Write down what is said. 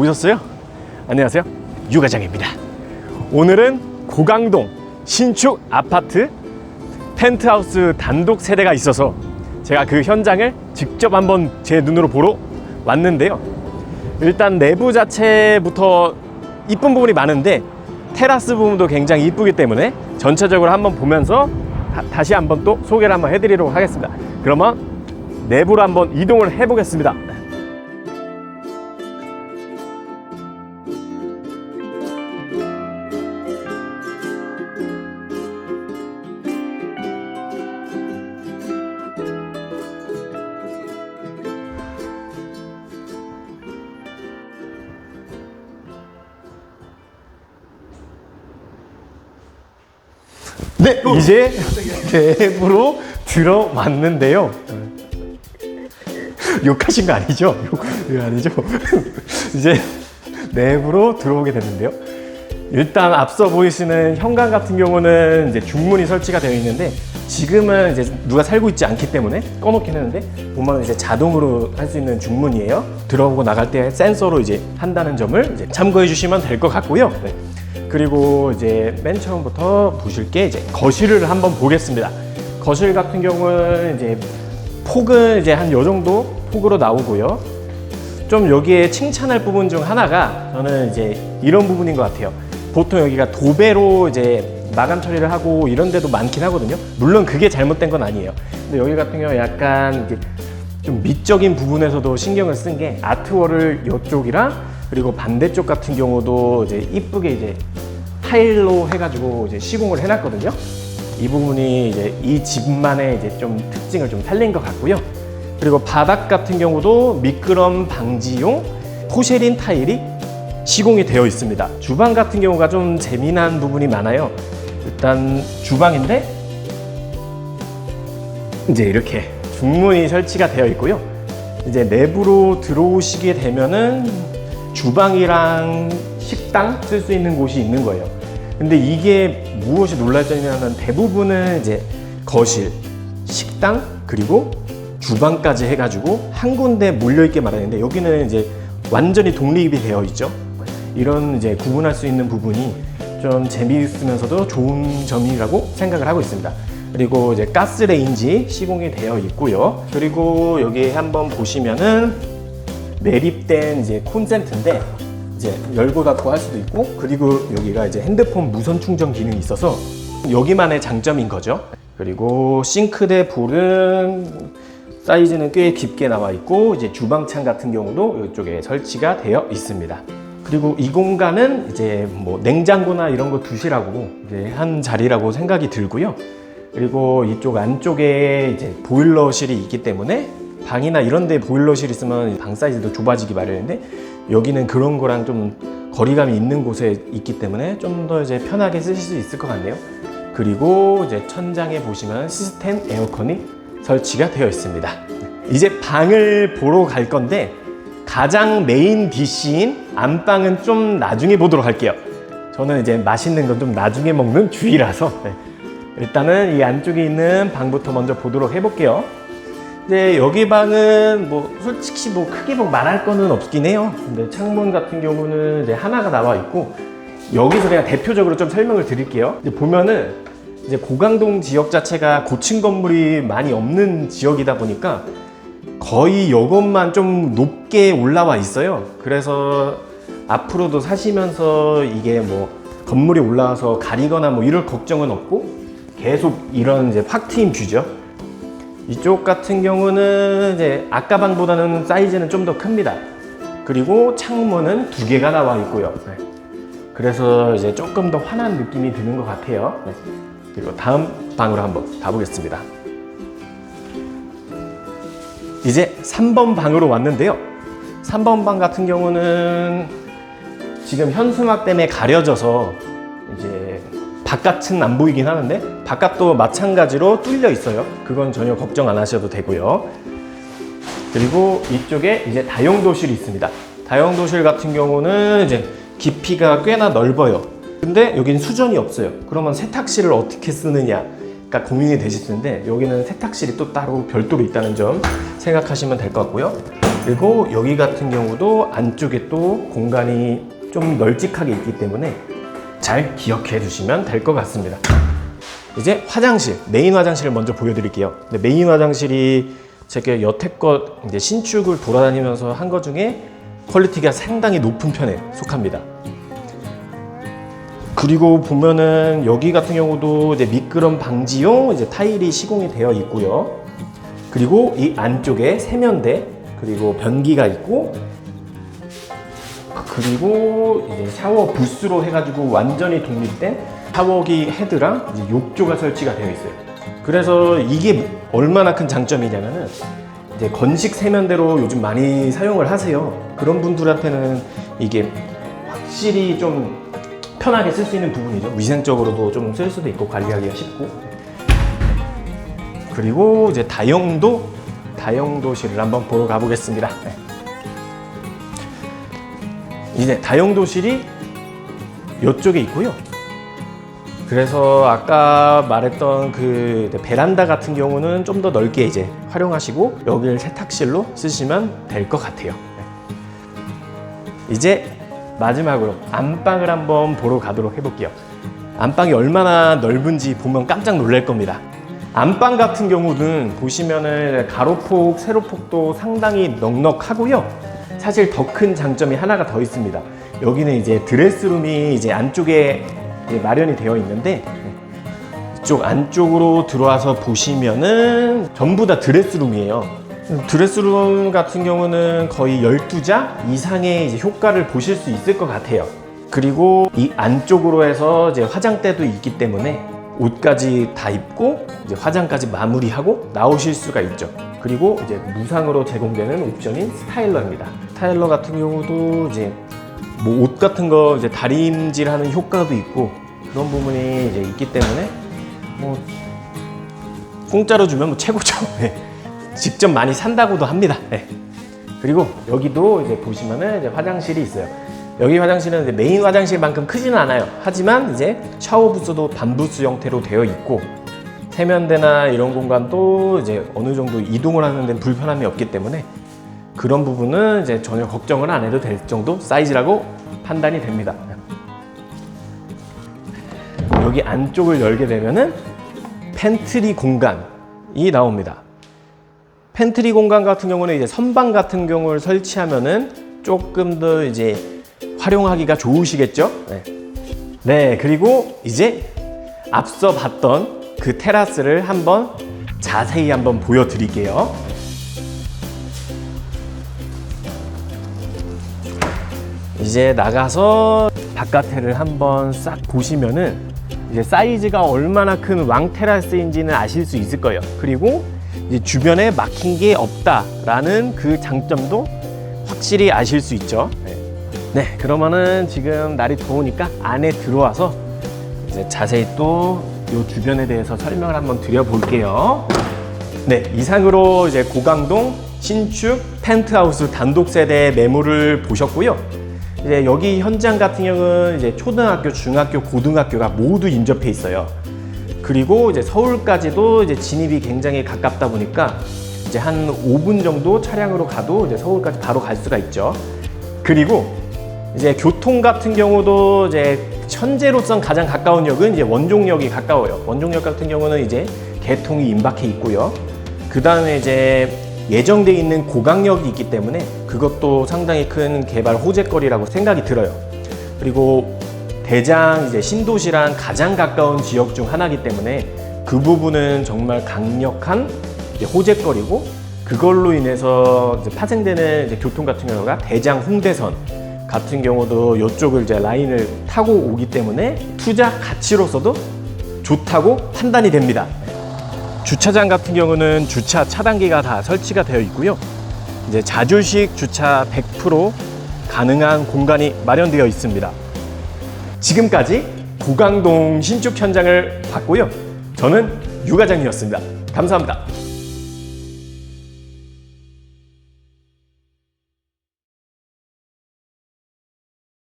오셨어요? 안녕하세요, 유과장입니다. 오늘은 고강동 신축 아파트 펜트하우스 단독 세대가 있어서 제가 그 현장을 직접 한번 제 눈으로 보러 왔는데요. 일단 내부 자체부터 이쁜 부분이 많은데 테라스 부분도 굉장히 이쁘기 때문에 전체적으로 한번 보면서 다시 한번 또 소개를 한번 해드리도록 하겠습니다. 그러면 내부로 한번 이동을 해 보겠습니다. 네, 이제 내부로 들어왔는데요. 욕하신 거 아니죠? 욕 아니죠? 이제 내부로 들어오게 됐는데요. 일단 앞서 보이시는 현관 같은 경우는 이제 중문이 설치가 되어 있는데 지금은 이제 누가 살고 있지 않기 때문에 꺼놓긴 했는데 보면 이제 자동으로 할 수 있는 중문이에요. 들어오고 나갈 때 센서로 이제 한다는 점을 이제 참고해 주시면 될 것 같고요. 네. 그리고 이제 맨 처음부터 보실 게 이제 거실을 한번 보겠습니다. 거실 같은 경우는 이제 폭은 이제 한 요 정도 폭으로 나오고요. 좀 여기에 칭찬할 부분 중 하나가 저는 이제 이런 부분인 것 같아요. 보통 여기가 도배로 이제 마감 처리를 하고 이런 데도 많긴 하거든요. 물론 그게 잘못된 건 아니에요. 근데 여기 같은 경우 약간 이제 좀 미적인 부분에서도 신경을 쓴 게 아트월을 이쪽이랑 그리고 반대쪽 같은 경우도 이제 이쁘게 이제 타일로 해가지고 이제 시공을 해놨거든요. 이 부분이 이제 이 집만의 이제 좀 특징을 좀 살린 것 같고요. 그리고 바닥 같은 경우도 미끄럼 방지용 포쉐린 타일이 시공이 되어 있습니다. 주방 같은 경우가 좀 재미난 부분이 많아요. 일단 주방인데 이제 이렇게 중문이 설치가 되어 있고요. 이제 내부로 들어오시게 되면은 주방이랑 식당 쓸 수 있는 곳이 있는 거예요. 근데 이게 무엇이 놀랄 점이냐면 대부분은 이제 거실, 식당, 그리고 주방까지 해가지고 한 군데 몰려있게 마련했는데 여기는 이제 완전히 독립이 되어 있죠. 이런 이제 구분할 수 있는 부분이 좀 재미있으면서도 좋은 점이라고 생각을 하고 있습니다. 그리고 이제 가스레인지 시공이 되어 있고요. 그리고 여기 한번 보시면은 매립된 이제 콘센트인데 이제 열고 닫고 할 수도 있고, 그리고 여기가 이제 핸드폰 무선 충전 기능이 있어서 여기만의 장점인 거죠. 그리고 싱크대 볼은 사이즈는 꽤 깊게 나와 있고 이제 주방창 같은 경우도 이쪽에 설치가 되어 있습니다. 그리고 이 공간은 이제 뭐 냉장고나 이런 거 두시라고 이제 한 자리라고 생각이 들고요. 그리고 이쪽 안쪽에 이제 보일러실이 있기 때문에 방이나 이런 데 보일러실 있으면 방 사이즈도 좁아지기 마련인데 여기는 그런 거랑 좀 거리감이 있는 곳에 있기 때문에 좀 더 이제 편하게 쓰실 수 있을 것 같네요. 그리고 이제 천장에 보시면 시스템 에어컨이 설치가 되어 있습니다. 이제 방을 보러 갈 건데 가장 메인 DC인 안방은 좀 나중에 보도록 할게요. 저는 이제 맛있는 건 좀 나중에 먹는 주의라서 일단은 이 안쪽에 있는 방부터 먼저 보도록 해볼게요. 이제 여기 방은 뭐 솔직히 뭐 크게 뭐 말할 거는 없긴 해요. 근데 창문 같은 경우는 이제 하나가 나와 있고 여기서 그냥 대표적으로 좀 설명을 드릴게요. 이제 보면은 이제 고강동 지역 자체가 고층 건물이 많이 없는 지역이다 보니까 거의 이것만 좀 높게 올라와 있어요. 그래서 앞으로도 사시면서 이게 뭐 건물이 올라와서 가리거나 뭐 이럴 걱정은 없고 계속 이런 이제 확 트인 뷰죠. 이쪽 같은 경우는 이제 아까 방보다는 사이즈는 좀 더 큽니다. 그리고 창문은 2개가 나와 있고요. 그래서 이제 조금 더 환한 느낌이 드는 것 같아요. 그리고 다음 방으로 한번 가보겠습니다. 이제 3번 방으로 왔는데요. 3번 방 같은 경우는 지금 현수막 때문에 가려져서 이제 바깥은 안 보이긴 하는데 바깥도 마찬가지로 뚫려 있어요. 그건 전혀 걱정 안 하셔도 되고요. 그리고 이쪽에 이제 다용도실이 있습니다. 다용도실 같은 경우는 이제 깊이가 꽤나 넓어요. 근데 여기는 수전이 없어요. 그러면 세탁실을 어떻게 쓰느냐가 고민이 되실 텐데 여기는 세탁실이 또 따로 별도로 있다는 점 생각하시면 될 것 같고요. 그리고 여기 같은 경우도 안쪽에 또 공간이 좀 널찍하게 있기 때문에 잘 기억해 두시면 될 것 같습니다. 이제 화장실, 메인 화장실을 먼저 보여드릴게요. 근데 메인 화장실이 제가 여태껏 이제 신축을 돌아다니면서 한 것 중에 퀄리티가 상당히 높은 편에 속합니다. 그리고 보면은 여기 같은 경우도 이제 미끄럼 방지용 이제 타일이 시공이 되어 있고요. 그리고 이 안쪽에 세면대, 그리고 변기가 있고, 그리고 이제 샤워 부스로 해가지고 완전히 독립된 샤워기 헤드랑 이제 욕조가 설치가 되어 있어요. 그래서 이게 얼마나 큰 장점이냐면은 이제 건식 세면대로 요즘 많이 사용을 하세요. 그런 분들한테는 이게 확실히 좀 편하게 쓸 수 있는 부분이죠. 위생적으로도 좀 쓸 수도 있고 관리하기가 쉽고. 그리고 이제 다용도실을 한번 보러 가보겠습니다. 네. 이제 다용도실이 이쪽에 있고요. 그래서 아까 말했던 그 베란다 같은 경우는 좀 더 넓게 이제 활용하시고 여기를 세탁실로 쓰시면 될 것 같아요. 네. 이제 마지막으로 안방을 한번 보러 가도록 해볼게요. 안방이 얼마나 넓은지 보면 깜짝 놀랄 겁니다. 안방 같은 경우는 보시면은 가로폭, 세로폭도 상당히 넉넉하고요. 사실 더 큰 장점이 하나가 더 있습니다. 여기는 이제 드레스룸이 이제 안쪽에 이제 마련이 되어 있는데, 이쪽 안쪽으로 들어와서 보시면은 전부 다 드레스룸이에요. 드레스룸 같은 경우는 거의 12자 이상의 이제 효과를 보실 수 있을 것 같아요. 그리고 이 안쪽으로 해서 이제 화장대도 있기 때문에 옷까지 다 입고 이제 화장까지 마무리하고 나오실 수가 있죠. 그리고 이제 무상으로 제공되는 옵션인 스타일러입니다. 스타일러 같은 경우도 이제 뭐 옷 같은 거 이제 다림질하는 효과도 있고 그런 부분이 이제 있기 때문에 뭐 공짜로 주면 뭐 최고죠. 네. 직접 많이 산다고도 합니다. 네. 그리고 여기도 이제 보시면은 이제 화장실이 있어요. 여기 화장실은 이제 메인 화장실만큼 크지는 않아요. 하지만 이제 샤워 부스도 반부스 형태로 되어 있고 세면대나 이런 공간도 이제 어느 정도 이동을 하는 데는 불편함이 없기 때문에 그런 부분은 이제 전혀 걱정을 안 해도 될 정도 사이즈라고 판단이 됩니다. 여기 안쪽을 열게 되면은 팬트리 공간이 나옵니다. 팬트리 공간 같은 경우는 이제 선반 같은 경우를 설치하면은 조금 더 이제 활용하기가 좋으시겠죠? 네. 네, 그리고 이제 앞서 봤던 그 테라스를 한번 자세히 한번 보여드릴게요. 이제 나가서 바깥을 한번 싹 보시면은 이제 사이즈가 얼마나 큰 왕 테라스인지는 아실 수 있을 거예요. 그리고 이제 주변에 막힌 게 없다라는 그 장점도 확실히 아실 수 있죠. 네, 그러면은 지금 날이 더우니까 안에 들어와서 이제 자세히 또 이 주변에 대해서 설명을 한번 드려볼게요. 네, 이상으로 이제 고강동 신축 펜트하우스 단독 세대 매물을 보셨고요. 이제 여기 현장 같은 경우는 이제 초등학교, 중학교, 고등학교가 모두 인접해 있어요. 그리고 이제 서울까지도 이제 진입이 굉장히 가깝다 보니까 이제 한 5분 정도 차량으로 가도 이제 서울까지 바로 갈 수가 있죠. 그리고 이제 교통 같은 경우도 이제 현재로선 가장 가까운 역은 이제 원종역이 가까워요. 원종역 같은 경우는 이제 개통이 임박해 있고요. 그 다음에 이제 예정돼 있는 고강역이 있기 때문에 그것도 상당히 큰 개발 호재거리라고 생각이 들어요. 그리고 대장 이제 신도시랑 가장 가까운 지역 중 하나이기 때문에 그 부분은 정말 강력한 이제 호재거리고 그걸로 인해서 이제 파생되는 이제 교통 같은 경우가 대장 홍대선 같은 경우도 이쪽을 이제 라인을 타고 오기 때문에 투자 가치로서도 좋다고 판단이 됩니다. 주차장 같은 경우는 주차 차단기가 다 설치가 되어 있고요. 이제 자주식 주차 100% 가능한 공간이 마련되어 있습니다. 지금까지 고강동 신축 현장을 봤고요. 저는 유 과장이었습니다. 감사합니다.